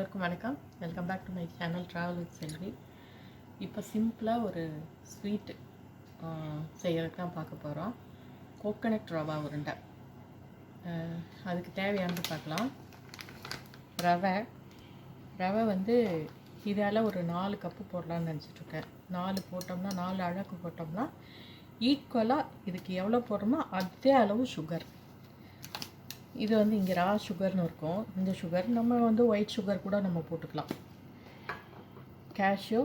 எல்லோருக்கும் வணக்கம். Welcome back to my channel travel with Selvi. இப்போ சிம்பிளாக ஒரு ஸ்வீட்டு செய்கிறதுக்கு தான் பார்க்க போகிறோம். கோகனட் ரவா உருண்டை. அதுக்கு தேவையானது பார்க்கலாம். ரவை வந்து இதால் ஒரு 4 கப்பு போடலான்னு நினச்சிட்ருக்கேன். 4 போட்டோம்னா 4 அழகு போட்டோம்னா ஈக்குவலாக இதுக்கு எவ்வளோ போடுறோமோ அதே அளவு சுகர். இது வந்து இங்கே ரா சுகர்னு இருக்கும். இந்த சுகர் நம்ம வந்து ஒயிட் சுகர் கூட நம்ம போட்டுக்கலாம். கேஷ்யூ,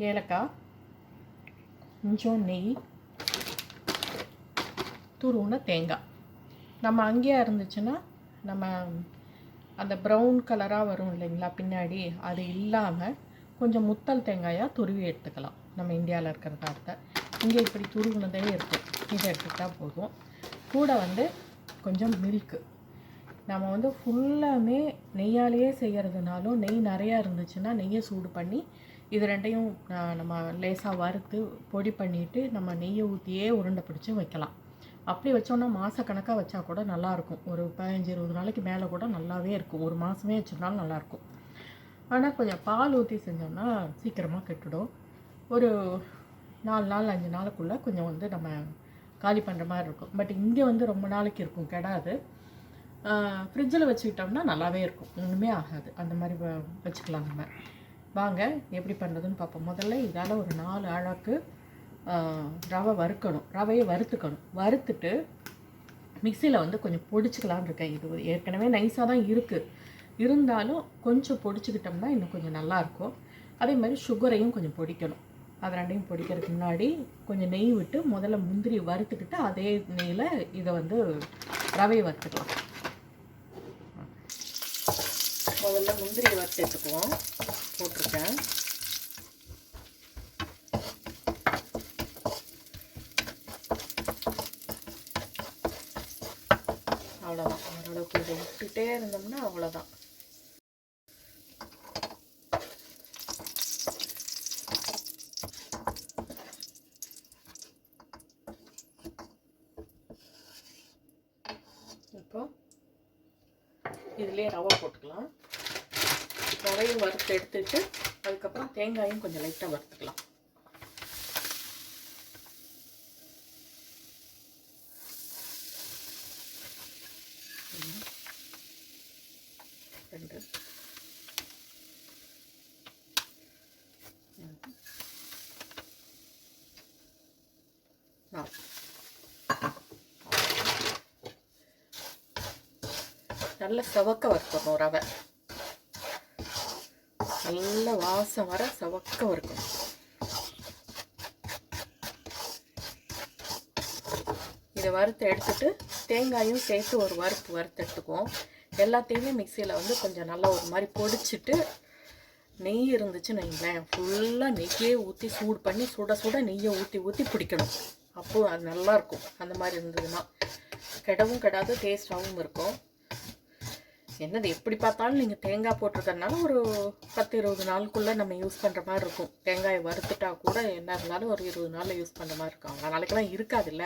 ஏலக்காய், கொஞ்சம் நெய், துருவுன தேங்காய். நம்ம அங்கேயே இருந்துச்சுன்னா நம்ம அந்த ப்ரௌன் கலராக வரும் இல்லைங்களா பின்னாடி, அது இல்லாமல் கொஞ்சம் முத்தல் தேங்காயாக துருவி எடுத்துக்கலாம். நம்ம இந்தியாவில் இருக்கிறதாட்ட இங்கே இப்படி துருவுனதே இருக்கும். இதை எடுத்துக்கிட்டால் போதும். கூட வந்து கொஞ்சம் மில்க்கு. நம்ம வந்து ஃபுல்லாமே நெய்யாலேயே செய்கிறதுனாலும் நெய் நிறையா இருந்துச்சுன்னா நெய்யை சூடு பண்ணி இது ரெண்டையும் நம்ம லேசாக வறுத்து பொடி பண்ணிவிட்டு நம்ம நெய்யை ஊற்றியே உருண்டை பிடிச்சி வைக்கலாம். அப்படி வச்சோன்னா மாதக்கணக்காக வச்சா கூட நல்லாயிருக்கும். ஒரு 15-20 நாளைக்கு மேலே கூட நல்லாவே இருக்கும். ஒரு மாதமே வச்சுருந்தாலும் நல்லாயிருக்கும். ஆனால் கொஞ்சம் பால் ஊற்றி செஞ்சோம்னா சீக்கிரமாக கெட்டுடும். ஒரு 4 நாள் 5 நாளுக்குள்ளே கொஞ்சம் வந்து நம்ம காலி பண்ணுற மாதிரி இருக்கும். பட் இங்கே வந்து ரொம்ப நாளைக்கு இருக்கும், கெடாது. ஃப்ரிட்ஜில் வச்சுக்கிட்டோம்னா நல்லாவே இருக்கும், ஒன்றுமே ஆகாது. அந்த மாதிரி வச்சுக்கலாம். நம்ம வாங்க எப்படி பண்ணுறதுன்னு பார்ப்போம். முதல்ல இதால் ஒரு 4 அழகு ரவை வறுக்கணும். ரவையை வறுத்துட்டு மிக்சியில் வந்து கொஞ்சம் பொடிச்சிக்கலான்னு இருக்கேன். இது ஏற்கனவே நைஸாக தான் இருக்குது, இருந்தாலும் கொஞ்சம் பொடிச்சிக்கிட்டோம்னா இன்னும் கொஞ்சம் நல்லாயிருக்கும். அதே மாதிரி சுகரையும் கொஞ்சம் பொடிக்கணும். அது ரெண்டையும் பொடிக்கிறதுக்கு முன்னாடி கொஞ்சம் நெய் விட்டு முதல்ல முந்திரி வறுத்துக்கிட்டு அதே நெய்யில் இதை வந்து ரவையை வறுத்துக்கலாம். முதல்ல முந்திரி வறுத்து எடுத்துக்குவோம். போட்டிருக்கேன். அவ்வளோதான். ஓரளவுக்கு இதை விட்டுட்டே இருந்தோம்னா அவ்வளோதான். இப்போ இதிலே ரவை போட்டுக்கலாம். ரவையும் வறுத்து எடுத்துட்டு அதுக்கப்புறம் தேங்காயும் கொஞ்சம் லைட்டாக வறுத்துக்கலாம். ரெண்டு நல்ல செவக்க வறுக்கணும். ரவை நல்ல வாசம் வர செவக்க வறுக்கணும். இதை வறுத்து எடுத்துட்டு தேங்காயும் சேர்த்து ஒரு வறுத்து எடுத்துக்குவோம். எல்லாத்தையுமே மிக்சியில் வந்து கொஞ்சம் நல்லா ஒரு மாதிரி பொடிச்சிட்டு நெய் இருந்துச்சுன்னு வைங்களேன், ஃபுல்லாக நெய்யே ஊற்றி சூடு பண்ணி சுட நெய்யை ஊற்றி பிடிக்கணும். அப்போது அது நல்லாயிருக்கும். அந்த மாதிரி இருந்ததுன்னா கெடவும் கெடாது, டேஸ்டாகவும் இருக்கும். என்னது எப்படி பார்த்தாலும் நீங்கள் தேங்காய் போட்டிருக்கறனால ஒரு 10-20 நாளுக்குள்ளே நம்ம யூஸ் பண்ணுற மாதிரி இருக்கும். தேங்காயை வறுத்துட்டா கூட என்ன இருந்தாலும் ஒரு 20 நாளில் யூஸ் பண்ணுற மாதிரி இருக்கும். அவ்வளோ நாளைக்கெல்லாம் இருக்காதுல்ல,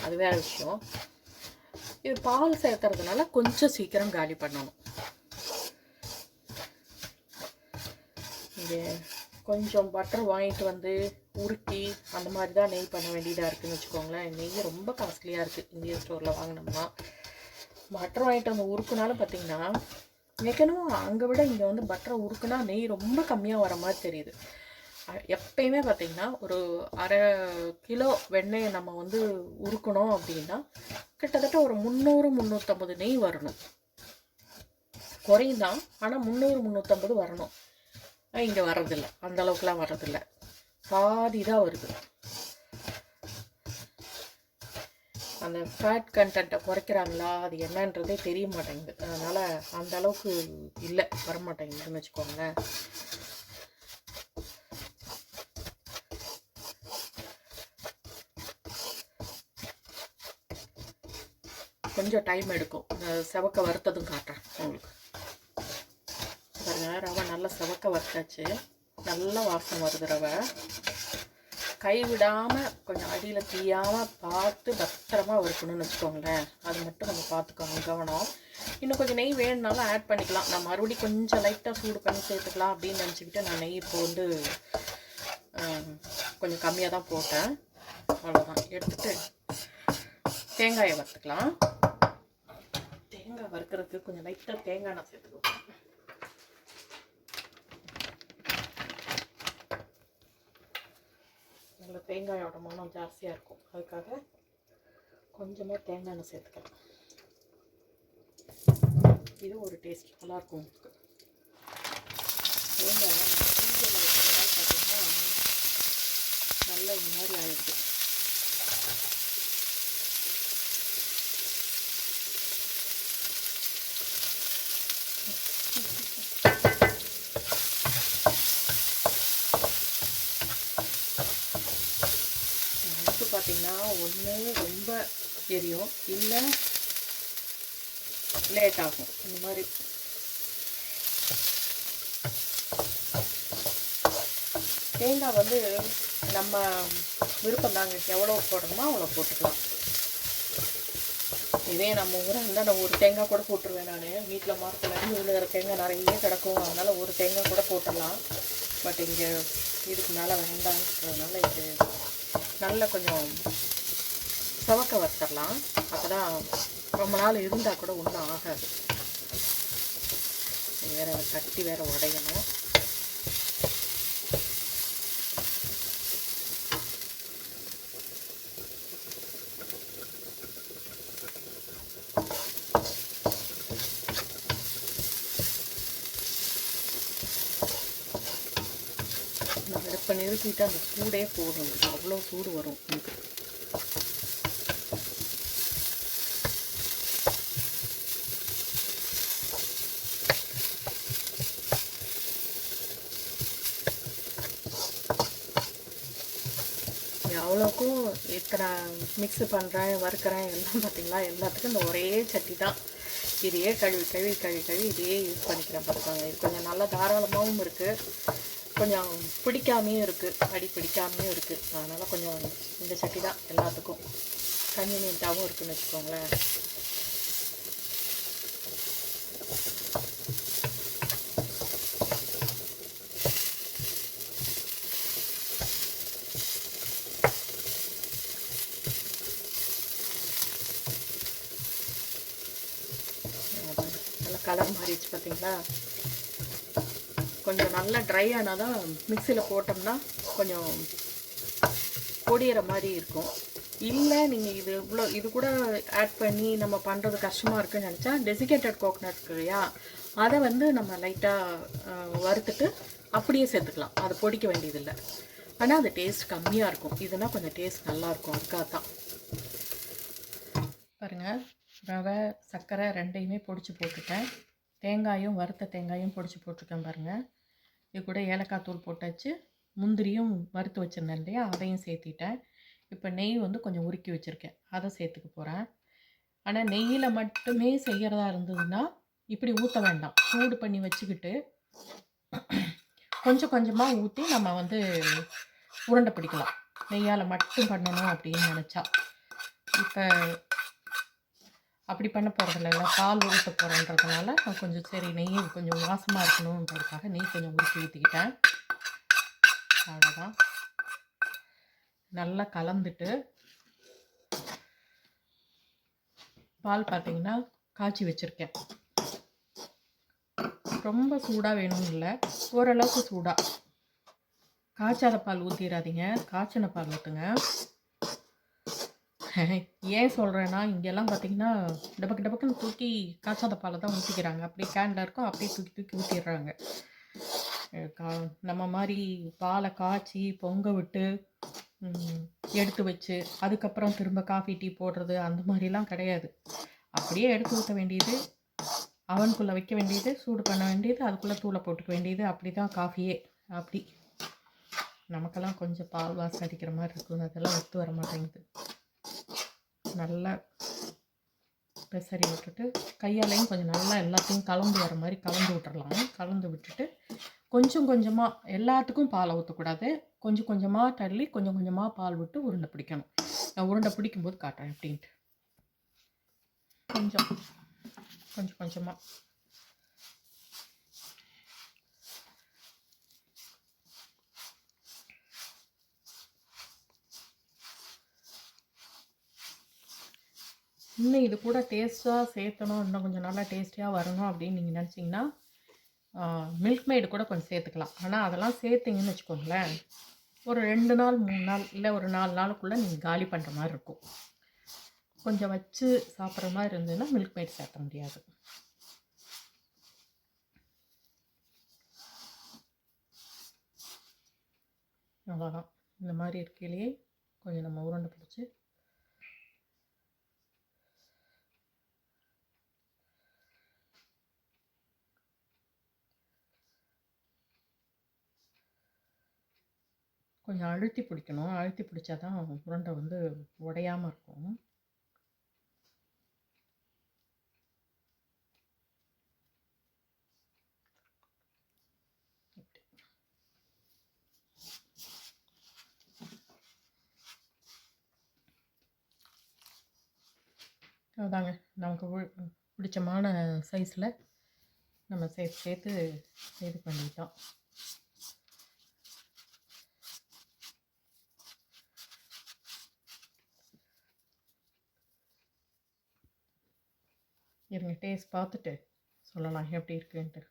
அது வேறு விஷயம். இது பால் சேர்த்துறதுனால கொஞ்சம் சீக்கிரம் காலி பண்ணணும். இங்கே கொஞ்சம் பட்டர் வாங்கிட்டு வந்து உருக்கி அந்த மாதிரி தான் நெய் பண்ண வேண்டியதாக இருக்குதுன்னு வச்சுக்கோங்களேன். நெய் ரொம்ப காஸ்ட்லியாக இருக்குது இந்தியன் ஸ்டோரில் வாங்கினோம்னா. பட்டர் வாங்கிட்டு வந்து உருக்குனாலும் பார்த்திங்கன்னா ஏற்கனவே அங்கே விட இங்கே வந்து பட்டரை உருக்குனா நெய் ரொம்ப கம்மியாக வர மாதிரி தெரியுது. எப்பயுமே பார்த்திங்கன்னா ஒரு 1/2 கிலோ வெண்ணெயை நம்ம வந்து உருக்கணும் அப்படின்னா கிட்டத்தட்ட ஒரு 300-350 நெய் வரணும். குறையும் தான், ஆனால் 300-350 வரணும். இங்கே வர்றதில்லை, அந்தளவுக்குலாம் வர்றதில்லை, பாதி தான் வருது. அந்த ஃபேட் கண்டென்ட்டை குறைக்கிறாங்களா அது என்னன்றதே தெரிய மாட்டேங்குது. அதனால் அந்த அளவுக்கு இல்லை, வரமாட்டேங்குதுன்னு வச்சுக்கோங்களேன். கொஞ்சம் டைம் எடுக்கும். செவக்க வறுத்ததும் காட்டுறேன் உங்களுக்கு. பாருங்க, ரவை நல்லா செவக்க வறுத்தாச்சு. நல்ல வாசம் வருது. ரவை கை விடாமல் கொஞ்சம் அடியில் தீயாமல் பார்த்து பத்திரமா வறுக்கணும்னு வச்சுக்கோங்களேன். அது மட்டும் நம்ம பார்த்துக்கோங்க, கவனம். இன்னும் கொஞ்சம் நெய் வேணுனாலும் ஆட் பண்ணிக்கலாம். நான் மறுபடியும் கொஞ்சம் லைட்டாக சூடு பண்ணி சேர்த்துக்கலாம் அப்படின்னு நினச்சிக்கிட்டு நான் நெய் இப்போ வந்து கொஞ்சம் கம்மியாக தான் போட்டேன். அவ்வளோதான். எடுத்துகிட்டு தேங்காயை வறுத்துக்கலாம். தேங்காய் வறுக்கிறதுக்கு கொஞ்சம் லைட்டாக தேங்காய் நான் சேர்த்துக்குவேன். அதில் தேங்காயோட மனம் ஜாஸ்தியாக இருக்கும், அதுக்காக கொஞ்சமாக தேங்காய் எண்ணெய் சேர்த்துக்கலாம். இது ஒரு டேஸ்ட் நல்லாயிருக்கும் உங்களுக்கு. தேங்காய் ஃப்ரீசரில் வைக்கிறதால பார்த்தீங்கன்னா நல்ல இது மாதிரி ஆகிடுது. பார்த்தீங்கன்னா ஒன்று ரொம்ப எரியும், இல்லை லேட் ஆகும். இந்த மாதிரி தேங்காய் வந்து நம்ம விருப்பம் தாங்க, எவ்வளோ போடணுமோ அவ்வளோ போட்டுக்கலாம். இதே நம்ம ஊராக இருந்தால் நான் ஒரு தேங்காய் கூட போட்டுருவேன். நான் வீட்டில் மரத்தில் இருந்து விழுகிற தேங்காய் நிறைய கிடக்கும், அதனால் ஒரு தேங்காய் கூட போட்டுடலாம். பட் இங்கே இதுக்கு மேலே வேண்டாங்கிறதுனால இது நல்லா கொஞ்சம் சவக்க வறுத்தரலாம். அப்போ தான் ரொம்ப நாள் இருந்தால் கூட ஒன்றும் ஆகாது. வேறு கட்டி வேறு உடையணும். நம்ம இப்போ நிறுத்திட்டு அந்த சூடே போதும், அவ்வளோ சூடு வரும். அவ்வளோக்கும் இத்தனை மிக்ஸு பண்ணுறேன் வறுக்கிறேன் எல்லாம் பார்த்திங்களா, எல்லாத்துக்கும் இந்த ஒரே சட்டி தான். இதையே கழுவி இதையே யூஸ் பண்ணிக்கிறேன் பார்த்துக்கோங்க. இது கொஞ்சம் நல்லா தாராளமாகவும் இருக்குது, கொஞ்சம் பிடிக்காமையும் இருக்குது, அடி பிடிக்காமையும் இருக்குது. அதனால் கொஞ்சம் இந்த சட்டி தான் எல்லாத்துக்கும் கன்வீனியண்ட்டாகவும் இருக்குதுன்னு வச்சுக்கோங்களேன். கலர் மாறிடுச்சு பார்த்தீங்களா. கொஞ்சம் நல்லா ட்ரை ஆனால் தான் மிக்சியில் போட்டோம்னா கொஞ்சம் பொடியிற மாதிரி இருக்கும். இல்லை நீங்கள் இது கூட ஆட் பண்ணி நம்ம பண்ணுறது கஷ்டமாக இருக்குன்னு நினச்சா டெசிகேட்டட் கோகோனட் இருக்கு இல்லையா, அதை வந்து நம்ம லைட்டாக வறுத்துட்டு அப்படியே சேர்த்துக்கலாம். அதை பொடிக்க வேண்டியதில்லை. ஆனால் அது டேஸ்ட் கம்மியாக இருக்கும். இதுனா கொஞ்சம் டேஸ்ட் நல்லாயிருக்கும். அதுக்காக தான் பாருங்கள். ரவை சர்க்கரை ரெண்டையுமே பொடிச்சு போட்டுட்டேன். தேங்காயும் வறுத்த தேங்காயும் பொடிச்சு போட்டிருக்கேன் பாருங்கள். இது கூட ஏலக்காய் தூள் போட்டாச்சு. முந்திரியும் வறுத்து வச்சுருந்தேன் இல்லையா, அதையும் சேர்த்திட்டேன். இப்போ நெய் வந்து கொஞ்சம் உருக்கி வச்சுருக்கேன், அதை சேர்த்துக்க போகிறேன். ஆனால் நெய்யில் மட்டுமே செய்கிறதா இருந்ததுன்னா இப்படி ஊற்ற வேண்டாம். சூடு பண்ணி வச்சுக்கிட்டு கொஞ்சம் கொஞ்சமாக ஊற்றி நம்ம வந்து உருண்டை பிடிக்கலாம். நெய்யால் மட்டும் பண்ணணும் அப்படின்னு நினச்சா. இப்போ அப்படி பண்ண போகிறதில்ல, பால் ஊற்ற போகிறேன்றதுனால நான் கொஞ்சம் சரி நெய் கொஞ்சம் வாசமாக இருக்கணுன்றதுக்காக நெய் கொஞ்சம் ஊற்றி ஊற்றிக்கிட்டேன். அவ்வளோதான். நல்லா கலந்துட்டு பால் பார்த்தீங்கன்னா காய்ச்சி வச்சுருக்கேன். ரொம்ப சூடாக வேணும் இல்லை, ஓரளவுக்கு சூடாக. காய்ச்சாத பால் ஊற்றிடாதீங்க, காய்ச்சின பால் ஊற்றுங்க. ஏன் சொல்கிறேன்னா இங்கெல்லாம் பார்த்தீங்கன்னா டபக்குன்னு தூக்கி காய்ச்சாத பாலை தான் ஊற்றிக்கிறாங்க. அப்படியே கேனில் இருக்கும், அப்படியே தூக்கி ஊற்றிடுறாங்க. நம்ம மாதிரி பாலை காய்ச்சி பொங்க விட்டு எடுத்து வச்சு அதுக்கப்புறம் திரும்ப காஃபி டீ போடுறது அந்த மாதிரிலாம் கிடையாது. அப்படியே எடுத்து ஊற்ற வேண்டியது, அவனுக்குள்ளே வைக்க வேண்டியது, சூடு பண்ண வேண்டியது, அதுக்குள்ளே தூளை போட்டுக்க வேண்டியது. அப்படி தான் காஃபியே. அப்படி நமக்கெல்லாம் கொஞ்சம் பால் வாசம் அடிக்கிற மாதிரி இருக்கும், அதெல்லாம் ஒத்து வர மாட்டேங்குது. நல்லா பெசரி விட்டுட்டு கையாலையும் கொஞ்சம் நல்லா எல்லாத்தையும் கலந்து வர மாதிரி கலந்து விட்டுறலாம். கலந்து விட்டுட்டு கொஞ்சம் கொஞ்சமாக எல்லாத்துக்கும் பாலை ஊற்றக்கூடாது. கொஞ்சம் கொஞ்சமாக தள்ளி கொஞ்சம் கொஞ்சமாக பால் விட்டு உருண்டை பிடிக்கணும். நான் உருண்டை பிடிக்கும்போது காட்டுறேன் எப்படின்ட்டு. கொஞ்சம் கொஞ்சம் கொஞ்சமாக இன்னும் இது கூட டேஸ்ட்டாக சேர்த்தணும், இன்னும் கொஞ்சம் நல்லா டேஸ்டியாக வரணும் அப்படின்னு நீங்கள் நினச்சிங்கன்னா மில்க் மெய்டு கூட கொஞ்சம் சேர்த்துக்கலாம். ஆனால் அதெல்லாம் சேர்த்திங்கன்னு வச்சுக்கோங்களேன், ஒரு 2 நாள் 3 நாள் இல்லை ஒரு 4 நாளுக்குள்ளே நீங்கள் காலி பண்ணுற மாதிரி இருக்கும். கொஞ்சம் வச்சு சாப்பிட்ற மாதிரி இருந்ததுன்னா மில்க் மெய்டு சேர்த்த முடியாது. அவ்வளோதான். இந்த மாதிரி இருக்கையிலேயே கொஞ்சம் நம்ம உருண்டை பிடிச்சி கொஞ்சம் அழுத்தி பிடிக்கணும். அழுத்தி பிடிச்சா தான் உருண்டை வந்து உடையாமல் இருக்கும். அதாங்க நமக்கு பிடிச்சமான சைஸில் நம்ம சேர்த்து இது பண்ணிட்டோம். இருங்க டேஸ்ட் பார்த்துட்டு சொல்லலாம் எப்படி இருக்குன்ட்டு.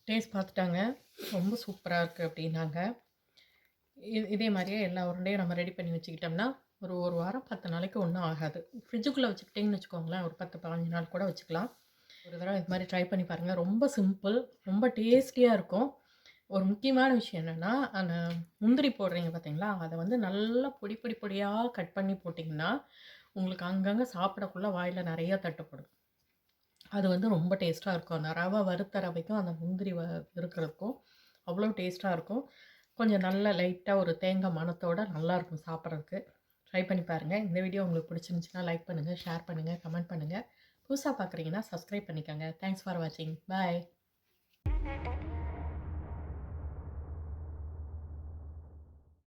டேஸ்ட் பார்த்துட்டாங்க, ரொம்ப சூப்பராக இருக்குது அப்படின்னாங்க. இதே மாதிரியே எல்லா உருண்டையும் நம்ம ரெடி பண்ணி வச்சுக்கிட்டோம்னா ஒரு வாரம் 10 நாளைக்கு ஒன்றும் ஆகாது. ஃப்ரிட்ஜுக்குள்ளே வச்சுக்கிட்டிங்கன்னு வச்சுக்கோங்களேன், ஒரு 10-15 நாள் கூட வச்சுக்கலாம். ஒரு தடவை இது மாதிரி ட்ரை பண்ணி பாருங்கள். ரொம்ப சிம்பிள், ரொம்ப டேஸ்டியாக இருக்கும். ஒரு முக்கியமான விஷயம் என்னென்னா, அந்த முந்திரி போடுறீங்க பார்த்தீங்களா, அதை வந்து நல்லா பொடி பொடி பொடியாக கட் பண்ணி போட்டிங்கன்னா உங்களுக்கு அங்கங்கே சாப்பிடக்குள்ளே வாயில் நிறையா தட்டுப்படும். அது வந்து ரொம்ப டேஸ்ட்டாக இருக்கும். அந்த ரவை வறுத்த ரவைக்கும் அந்த முந்திரி இருக்கிறதுக்கும் அவ்வளோ டேஸ்ட்டாக இருக்கும். கொஞ்சம் நல்ல லைட்டாக ஒரு தேங்காய் மணத்தோடு நல்லாயிருக்கும் சாப்பிட்றதுக்கு. ட்ரை பண்ணி பாருங்கள். இந்த வீடியோ உங்களுக்கு பிடிச்சிருந்துச்சுன்னா லைக் பண்ணுங்கள், ஷேர் பண்ணுங்கள், கமெண்ட் பண்ணுங்கள். புதுசாக பார்க்குறீங்கன்னா சப்ஸ்கிரைப் பண்ணிக்கோங்க. தேங்க்ஸ் ஃபார் வாட்சிங். பாய்.